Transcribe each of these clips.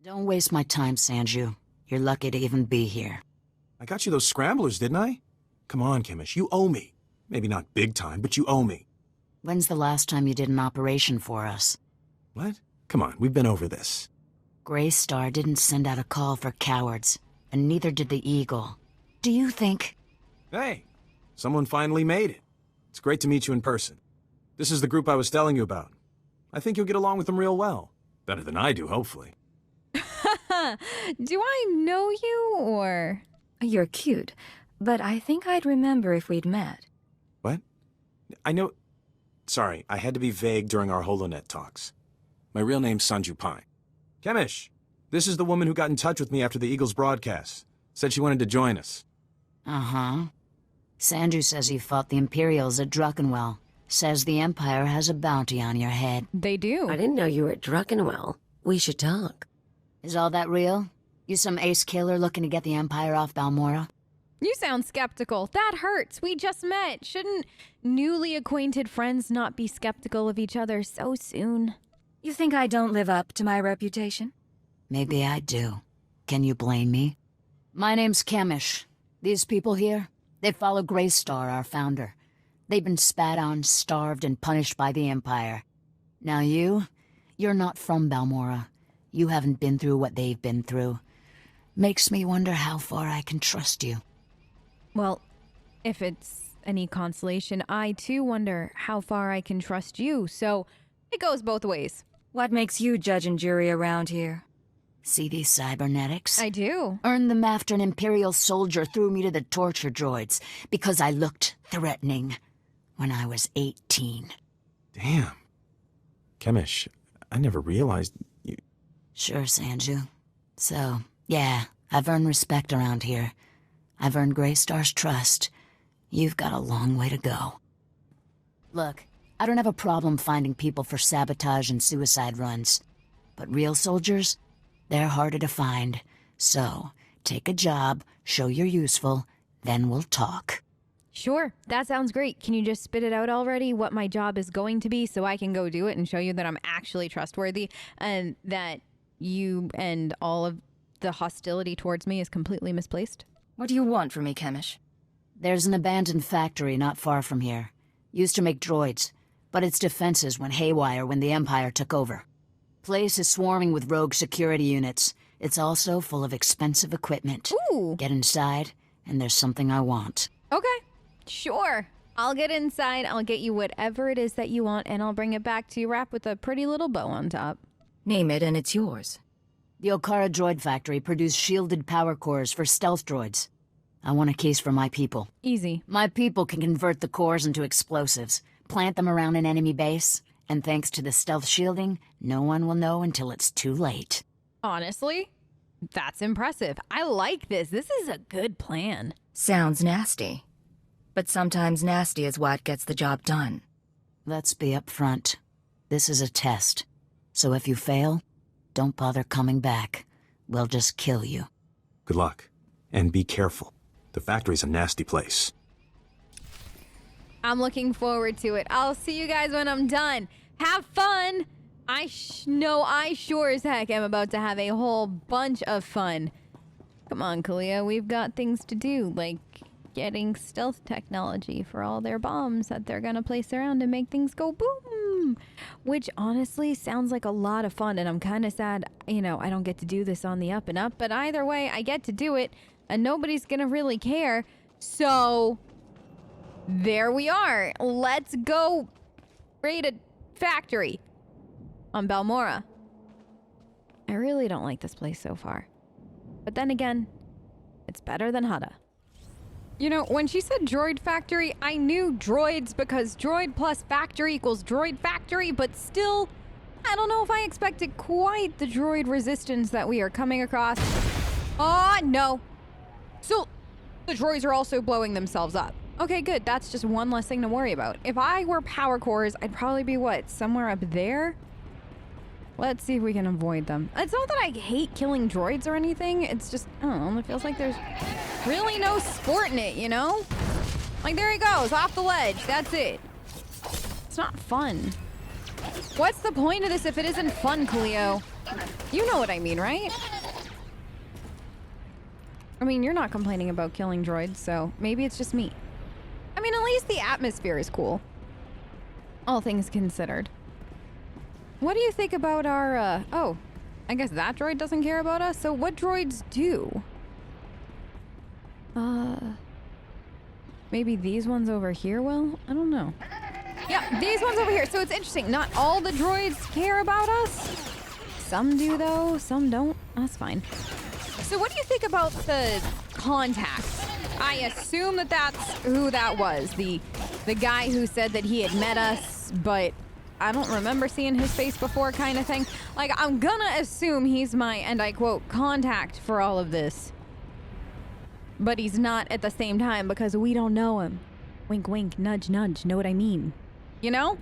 Don't waste my time, Sanju. You're lucky to even be here. I got you those scramblers, didn't I? Come on, Chemish, you owe me. Maybe not big time, but you owe me. When's the last time you did an operation for us? What? Come on, we've been over this. Greystar didn't send out a call for cowards, and neither did the Eagle. Do you think... Hey, someone finally made it. It's great to meet you in person. This is the group I was telling you about. I think you'll get along with them real well. Better than I do, hopefully. Do I know you, or...? You're cute, but I think I'd remember if we'd met. What? I know... Sorry, I had to be vague during our HoloNet talks. My real name's Sanju Pine. Chemish, this is the woman who got in touch with me after the Eagles broadcast. Said she wanted to join us. Uh-huh. Sanju says you fought the Imperials at Druckenwell. Says the Empire has a bounty on your head. They do. I didn't know you were at Druckenwell. We should talk. Is all that real? You some ace killer looking to get the Empire off Balmora? You sound skeptical. That hurts. We just met. Shouldn't newly acquainted friends not be skeptical of each other so soon? You think I don't live up to my reputation? Maybe I do. Can you blame me? My name's Chemish. These people here, they follow Greystar, our founder. They've been spat on, starved, and punished by the Empire. Now you're not from Balmora. You haven't been through what they've been through. Makes me wonder how far I can trust you. Well, if it's any consolation, I too wonder how far I can trust you, so it goes both ways. What makes you judge and jury around here? See these cybernetics? I do. Earned them after an Imperial soldier threw me to the torture droids because I looked threatening when I was 18. Damn. Chemish, I never realized you... Sure, Sanju. So, yeah, I've earned respect around here. I've earned Greystar's trust. You've got a long way to go. Look, I don't have a problem finding people for sabotage and suicide runs. But real soldiers, they're harder to find. So, take a job, show you're useful, then we'll talk. Sure, that sounds great. Can you just spit it out already, what my job is going to be, so I can go do it and show you that I'm actually trustworthy and that you and all of the hostility towards me is completely misplaced? What do you want from me, Chemish? There's an abandoned factory not far from here. Used to make droids, but its defenses went haywire when the Empire took over. Place is swarming with rogue security units. It's also full of expensive equipment. Ooh! Get inside, and there's something I want. Okay, sure. I'll get inside, I'll get you whatever it is that you want, and I'll bring it back to you wrapped with a pretty little bow on top. Name it and it's yours. The Okara droid factory produced shielded power cores for stealth droids. I want a case for my people. Easy. My people can convert the cores into explosives, plant them around an enemy base, and thanks to the stealth shielding, no one will know until it's too late. Honestly, that's impressive. I like this. This is a good plan. Sounds nasty. But sometimes nasty is what gets the job done. Let's be upfront. This is a test. So if you fail, don't bother coming back. We'll just kill you. Good luck. And be careful. The factory's a nasty place. I'm looking forward to it. I'll see you guys when I'm done. Have fun! I sure as heck am about to have a whole bunch of fun. Come on, Kalia, we've got things to do, like getting stealth technology for all their bombs that they're gonna place around to make things go boom! Which honestly sounds like a lot of fun, and I'm kinda sad, I don't get to do this on the up and up, but either way, I get to do it, and nobody's gonna really care, so... there we are. Let's go raid a factory on Balmora. I really don't like this place so far. But then again, it's better than Hutta. When she said droid factory, I knew droids because droid plus factory equals droid factory, but still, I don't know if I expected quite the droid resistance that we are coming across. Oh, no. So, the droids are also blowing themselves up. Okay, good. That's just one less thing to worry about. If I were power cores, I'd probably be, somewhere up there? Let's see if we can avoid them. It's not that I hate killing droids or anything. It's just, I don't know, it feels like there's really no sport in it, Like, there he goes, off the ledge. That's it. It's not fun. What's the point of this if it isn't fun, Cleo? You know what I mean, right? I mean, you're not complaining about killing droids, so maybe it's just me. I mean, at least the atmosphere is cool. All things considered. What do you think about our, oh, I guess that droid doesn't care about us? So what droids do? Maybe these ones over here will? I don't know. Yeah, these ones over here. So it's interesting. Not all the droids care about us. Some do, though. Some don't. That's fine. So what do you think about the contacts? I assume that that's who that was. The guy who said that he had met us, but I don't remember seeing his face before kind of thing. Like, I'm gonna assume he's my, and I quote, contact for all of this. But he's not at the same time because we don't know him. Wink, wink, nudge, nudge. Know what I mean? You know?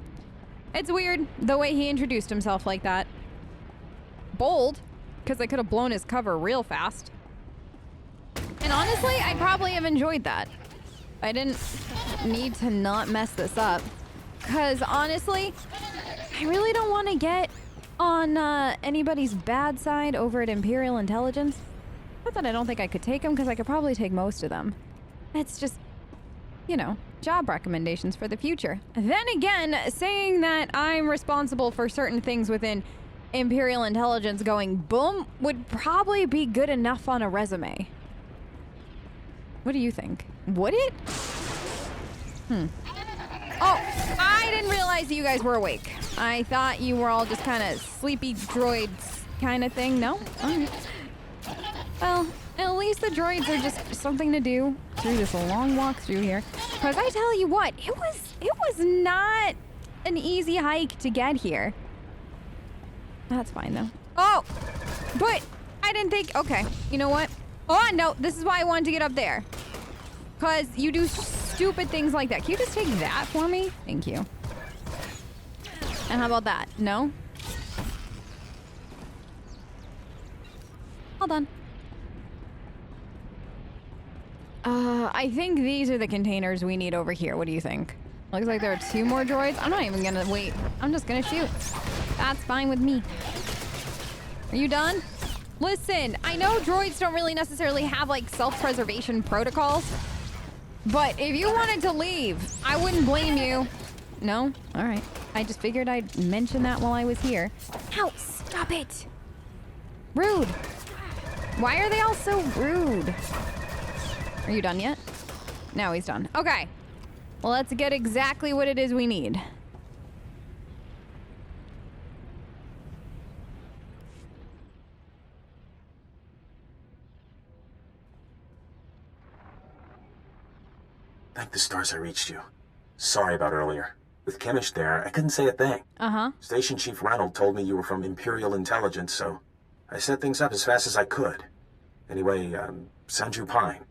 It's weird the way he introduced himself like that. Bold, because I could have blown his cover real fast. And honestly, I probably have enjoyed that. I didn't need to not mess this up. Because honestly, I really don't want to get on anybody's bad side over at Imperial Intelligence. Not that I don't think I could take them, because I could probably take most of them. It's just, you know, job recommendations for the future. Then again, saying that I'm responsible for certain things within Imperial Intelligence going boom would probably be good enough on a resume. What do you think? Would it? Oh, I didn't realize you guys were awake. I thought you were all just kind of sleepy droids kind of thing. No? All right. Well, at least the droids are just something to do through this long walk through here. Because I tell you what, it was not an easy hike to get here. That's fine, though. Oh! But I didn't think... Okay, you know what? Oh, no, this is why I wanted to get up there. Because you do stupid things like that. Can you just take that for me? Thank you. And how about that? No? Hold on. I think these are the containers we need over here. What do you think? Looks like there are 2 more droids. I'm not even gonna wait. I'm just gonna shoot. That's fine with me. Are you done? Listen, I know droids don't really necessarily have like self-preservation protocols, but if you wanted to leave, I wouldn't blame you. No? All right. I just figured I'd mention that while I was here. Ow, stop it. Rude. Why are they all so rude? Are you done yet? No, he's done. Okay. Well, let's get exactly what it is we need. Thank the stars I reached you. Sorry about earlier. With Chemish there, I couldn't say a thing. Uh-huh. Station Chief Reynolds told me you were from Imperial Intelligence, so I set things up as fast as I could. Anyway, Sanju Pine.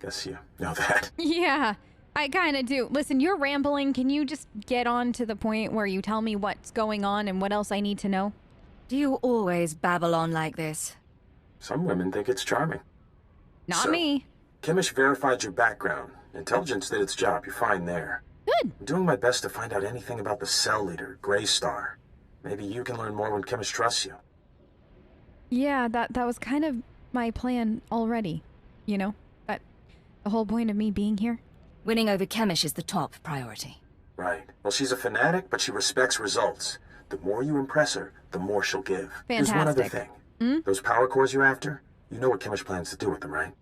Guess you know that. Yeah, I kind of do. Listen, you're rambling. Can you just get on to the point where you tell me what's going on and what else I need to know? Do you always babble on like this? Some women think it's charming. Not me. Chemish verified your background. Intelligence did its job. You're fine there. Good. I'm doing my best to find out anything about the cell leader, Greystar. Maybe you can learn more when Chemish trusts you. Yeah, that was kind of my plan already. You know, the whole point of me being here. Winning over Chemish is the top priority. Right. Well, she's a fanatic, but she respects results. The more you impress her, the more she'll give. Fantastic. There's one other thing. Those power cores you're after, you know what Chemish plans to do with them, right?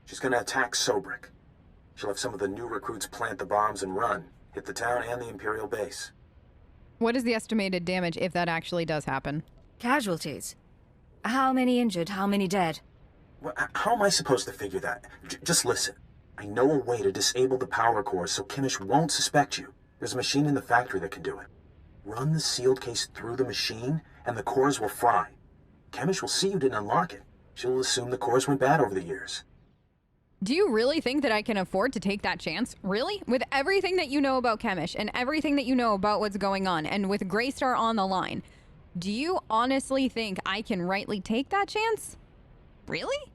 She's gonna attack Sobrik. She'll have some of the new recruits plant the bombs and run. Hit the town and the Imperial base. What is the estimated damage if that actually does happen? Casualties. How many injured, how many dead? Well, how am I supposed to figure that? Just listen. I know a way to disable the power cores so Chemish won't suspect you. There's a machine in the factory that can do it. Run the sealed case through the machine, and the cores will fry. Chemish will see you didn't unlock it. She'll assume the cores went bad over the years. Do you really think that I can afford to take that chance? Really? With everything that you know about Chemish and everything that you know about what's going on, and with Greystar on the line, do you honestly think I can rightly take that chance? Really?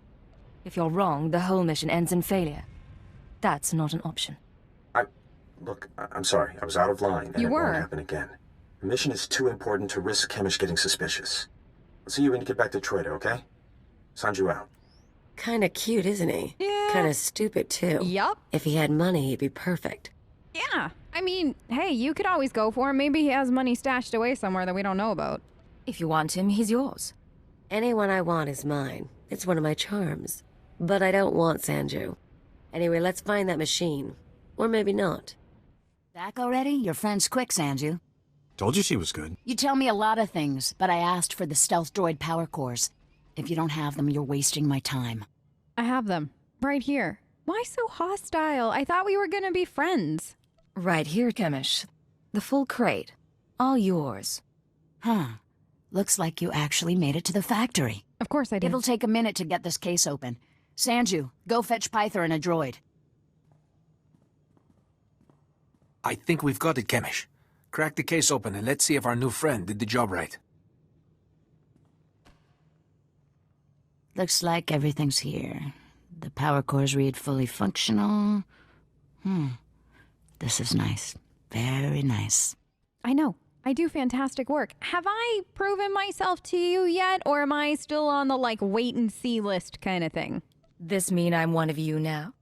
If you're wrong, the whole mission ends in failure. That's not an option. Look, I'm sorry. I was out of line, and You it were. won't happen again. The mission is too important to risk Chemish getting suspicious. I'll see you when you get back to Troida, okay? Sanju out. Kinda cute, isn't he? Yeah. Kinda stupid, too. Yup. If he had money, he'd be perfect. Yeah. I mean, hey, you could always go for him. Maybe he has money stashed away somewhere that we don't know about. If you want him, he's yours. Anyone I want is mine. It's one of my charms. But I don't want Sanju. Anyway, let's find that machine. Or maybe not. Back already? Your friend's quick, Sanju. Told you she was good. You tell me a lot of things, but I asked for the stealth droid power cores. If you don't have them, you're wasting my time. I have them. Right here. Why so hostile? I thought we were gonna be friends. Right here, Chemish. The full crate. All yours. Huh. Looks like you actually made it to the factory. Of course I did. It'll take a minute to get this case open. Sanju, go fetch Pyther and a droid. I think we've got it, Chemish. Crack the case open and let's see if our new friend did the job right. Looks like everything's here. The power cores read fully functional. This is nice. Very nice. I know. I do fantastic work. Have I proven myself to you yet, or am I still on the, wait and see list kind of thing? This mean I'm one of you now?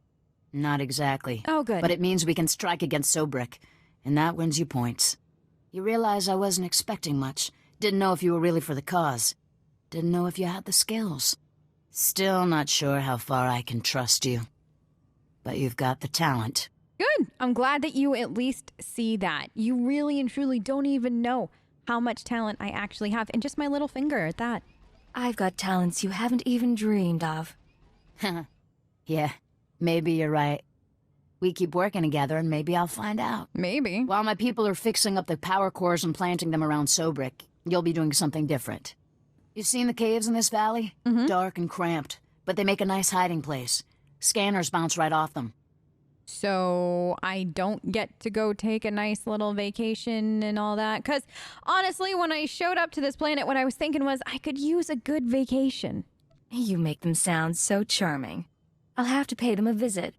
Not exactly. Oh, good. But it means we can strike against Sobrik, and that wins you points. You realize I wasn't expecting much. Didn't know if you were really for the cause. Didn't know if you had the skills. Still not sure how far I can trust you. But you've got the talent. Good. I'm glad that you at least see that. You really and truly don't even know how much talent I actually have, and just my little finger at that. I've got talents you haven't even dreamed of. Yeah, maybe you're right. We keep working together and maybe I'll find out. Maybe. While my people are fixing up the power cores and planting them around Sobrik, you'll be doing something different. You've seen the caves in this valley? Dark and cramped, but they make a nice hiding place. Scanners bounce right off them. So I don't get to go take a nice little vacation and all that? Because honestly, when I showed up to this planet, what I was thinking was I could use a good vacation. You make them sound so charming. I'll have to pay them a visit.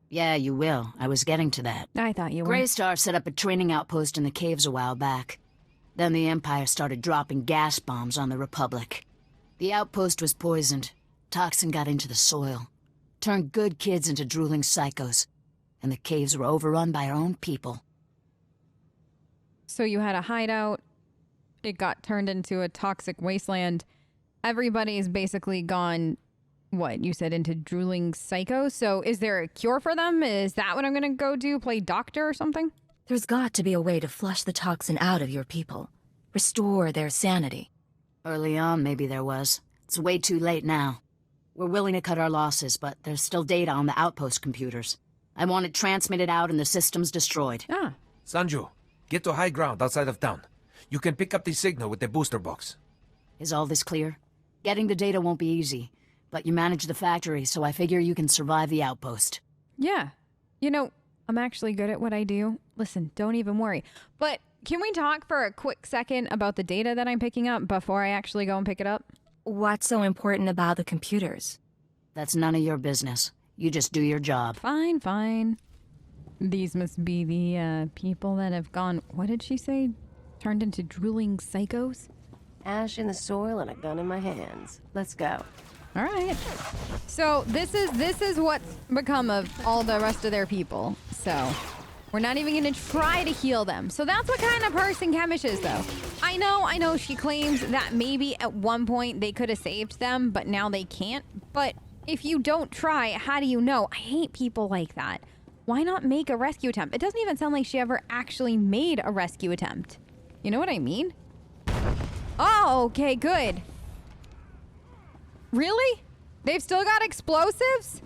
Yeah, you will. I was getting to that. I thought you were. Greystar set up a training outpost in the caves a while back. Then the Empire started dropping gas bombs on the Republic. The outpost was poisoned. Toxin got into the soil. Turned good kids into drooling psychos. And the caves were overrun by our own people. So you had a hideout. It got turned into a toxic wasteland. Everybody's basically gone, what, you said into drooling psychos? So is there a cure for them? Is that what I'm gonna go do? Play doctor or something? There's got to be a way to flush the toxin out of your people. Restore their sanity. Early on, maybe there was. It's way too late now. We're willing to cut our losses, but there's still data on the outpost computers. I want it transmitted out and the systems destroyed. Ah. Sanju, get to high ground outside of town. You can pick up the signal with the booster box. Is all this clear? Getting the data won't be easy, but you manage the factory, so I figure you can survive the outpost. Yeah. You know, I'm actually good at what I do. Listen, don't even worry. But can we talk for a quick second about the data that I'm picking up before I actually go and pick it up? What's so important about the computers? That's none of your business. You just do your job. Fine, fine. These must be the people that have gone, what did she say? Turned into drooling psychos? Ash in the soil and a gun in my hands. Let's go. All right. So this is what's become of all the rest of their people. So we're not even going to try to heal them. So that's what kind of person Chemish is, though. I know she claims that maybe at one point they could have saved them, but now they can't. But if you don't try, how do you know? I hate people like that. Why not make a rescue attempt? It doesn't even sound like she ever actually made a rescue attempt. You know what I mean? Oh, okay, good. Really? They've still got explosives?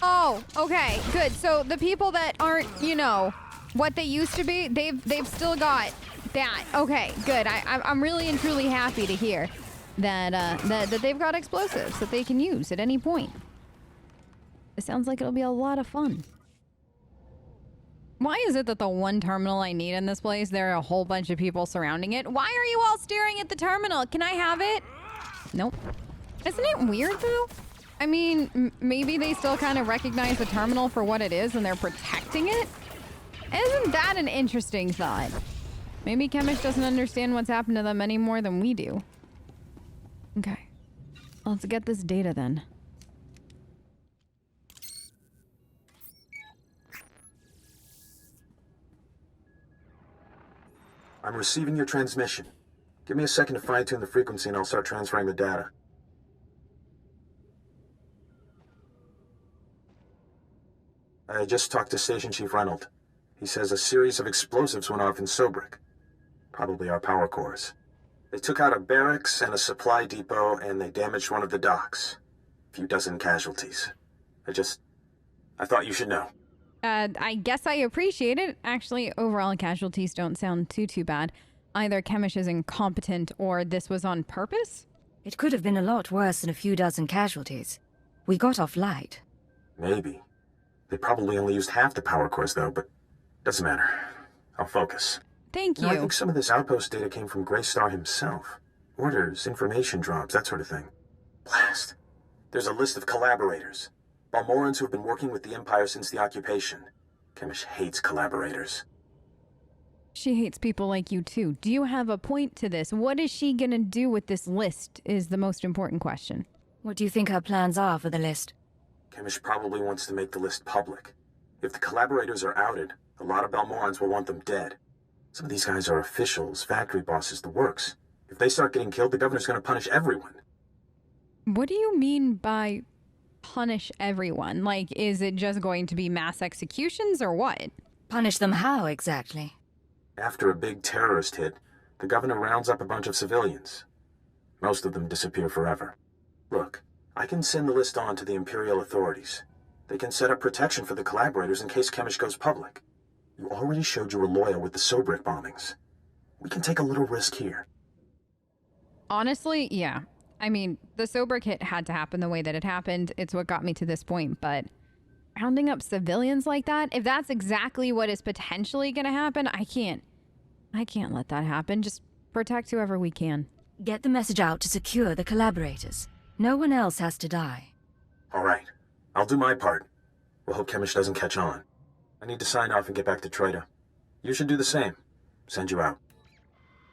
Oh, okay, good. So the people that aren't, you know, what they used to be, they've still got that. Okay, good. I'm really and truly happy to hear that they've got explosives that they can use at any point. It sounds like it'll be a lot of fun. Why is it that the one terminal I need in this place, there are a whole bunch of people surrounding it? Why are you all staring at the terminal? Can I have it? Nope. Isn't it weird, though? I mean, maybe they still kind of recognize the terminal for what it is and they're protecting it? Isn't that an interesting thought? Maybe Chemist doesn't understand what's happened to them any more than we do. Okay. Let's get this data then. I'm receiving your transmission. Give me a second to fine-tune the frequency and I'll start transferring the data. I just talked to Station Chief Reynolds. He says a series of explosives went off in Sobrik. Probably our power cores. They took out a barracks and a supply depot and they damaged one of the docks. A few dozen casualties. I thought you should know. I guess I appreciate it. Actually, overall casualties don't sound too bad. Either Chemish is incompetent or this was on purpose? It could have been a lot worse than a few dozen casualties. We got off light. Maybe. They probably only used half the power cores though, but doesn't matter. I'll focus. Thank you. I think some of this outpost data came from Greystar himself. Orders, information drops, that sort of thing. Blast. There's a list of collaborators. Balmorans who have been working with the Empire since the occupation. Chemish hates collaborators. She hates people like you too. Do you have a point to this? What is she gonna do with this list is the most important question. What do you think her plans are for the list? Chemish probably wants to make the list public. If the collaborators are outed, a lot of Balmorans will want them dead. Some of these guys are officials, factory bosses, the works. If they start getting killed, the governor's gonna punish everyone. What do you mean by punish everyone? Like, is it just going to be mass executions or what? Punish them how, exactly? After a big terrorist hit, the governor rounds up a bunch of civilians. Most of them disappear forever. Look, I can send the list on to the Imperial authorities. They can set up protection for the collaborators in case Chemish goes public. You already showed you were loyal with the Sobrik bombings. We can take a little risk here. Honestly, yeah. I mean, the Sobrik hit had to happen the way that it happened. It's what got me to this point, but rounding up civilians like that, if that's exactly what is potentially going to happen, I can't let that happen. Just protect whoever we can. Get the message out to secure the collaborators. No one else has to die. All right. I'll do my part. We'll hope Chemish doesn't catch on. I need to sign off and get back to Troida. You should do the same. Send you out.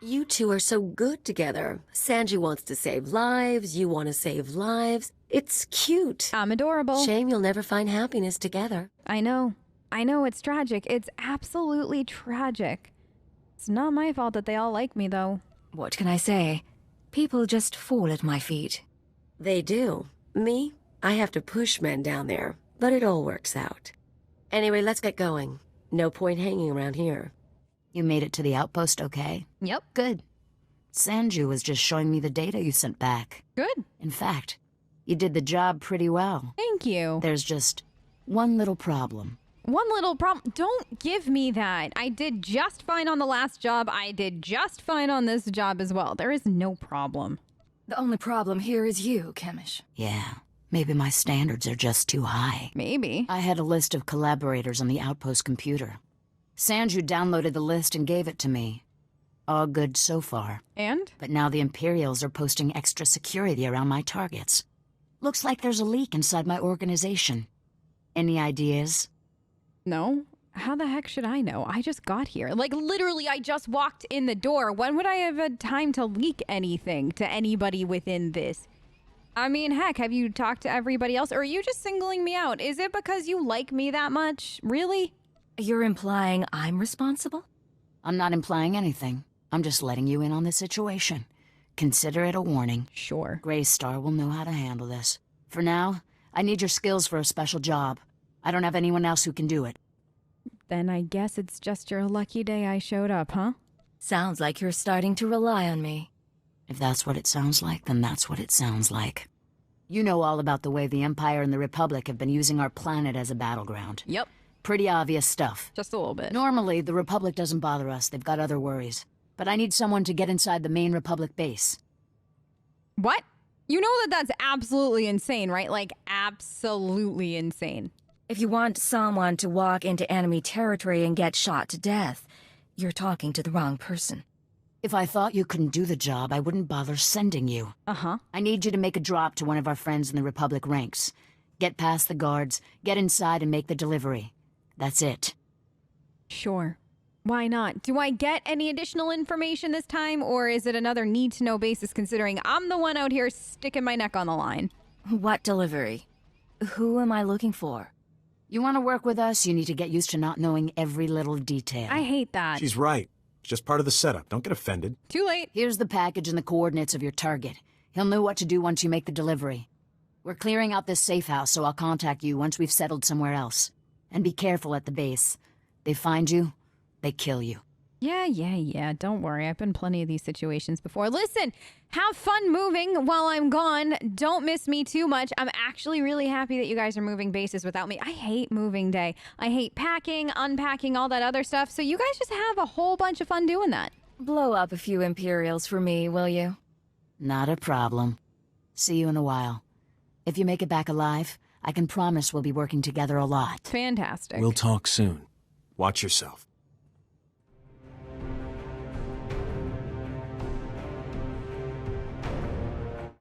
You two are so good together. Sanji wants to save lives, you want to save lives. It's cute. I'm adorable. Shame you'll never find happiness together. I know. It's tragic. It's absolutely tragic. It's not my fault that they all like me, though. What can I say? People just fall at my feet. They do. Me? I have to push men down there, but it all works out. Anyway, let's get going. No point hanging around here. You made it to the outpost okay? Yep. Good. Sanju was just showing me the data you sent back. Good. In fact, you did the job pretty well. Thank you. There's just one little problem. One little problem. Don't give me that. I did just fine on the last job. I did just fine on this job as well. There is no problem. The only problem here is you, Chemish. Yeah, maybe my standards are just too high. Maybe. I had a list of collaborators on the outpost computer. Sanju downloaded the list and gave it to me. All good so far. And? But now the Imperials are posting extra security around my targets. Looks like there's a leak inside my organization. Any ideas? No. How the heck should I know? I just got here. Like, literally, I just walked in the door. When would I have had time to leak anything to anybody within this? I mean, heck, have you talked to everybody else? Or are you just singling me out? Is it because you like me that much? Really? You're implying I'm responsible? I'm not implying anything. I'm just letting you in on the situation. Consider it a warning. Sure. Greystar will know how to handle this. For now, I need your skills for a special job. I don't have anyone else who can do it. Then I guess it's just your lucky day I showed up, huh? Sounds like you're starting to rely on me. If that's what it sounds like, then that's what it sounds like. You know all about the way the Empire and the Republic have been using our planet as a battleground. Yep. Pretty obvious stuff. Just a little bit. Normally, the Republic doesn't bother us. They've got other worries. But I need someone to get inside the main Republic base. What? You know that's absolutely insane, right? Like, absolutely insane. If you want someone to walk into enemy territory and get shot to death, you're talking to the wrong person. If I thought you couldn't do the job, I wouldn't bother sending you. Uh-huh. I need you to make a drop to one of our friends in the Republic ranks. Get past the guards, get inside and make the delivery. That's it. Sure. Why not? Do I get any additional information this time, or is it another need-to-know basis considering I'm the one out here sticking my neck on the line? What delivery? Who am I looking for? You want to work with us, you need to get used to not knowing every little detail. I hate that. She's right. It's just part of the setup. Don't get offended. Too late. Here's the package and the coordinates of your target. He'll know what to do once you make the delivery. We're clearing out this safe house, so I'll contact you once we've settled somewhere else. And be careful at the base. They find you, they kill you. Yeah. Don't worry. I've been in plenty of these situations before. Listen, have fun moving while I'm gone. Don't miss me too much. I'm actually really happy that you guys are moving bases without me. I hate moving day. I hate packing, unpacking, all that other stuff. So you guys just have a whole bunch of fun doing that. Blow up a few Imperials for me, will you? Not a problem. See you in a while. If you make it back alive, I can promise we'll be working together a lot. Fantastic. We'll talk soon. Watch yourself.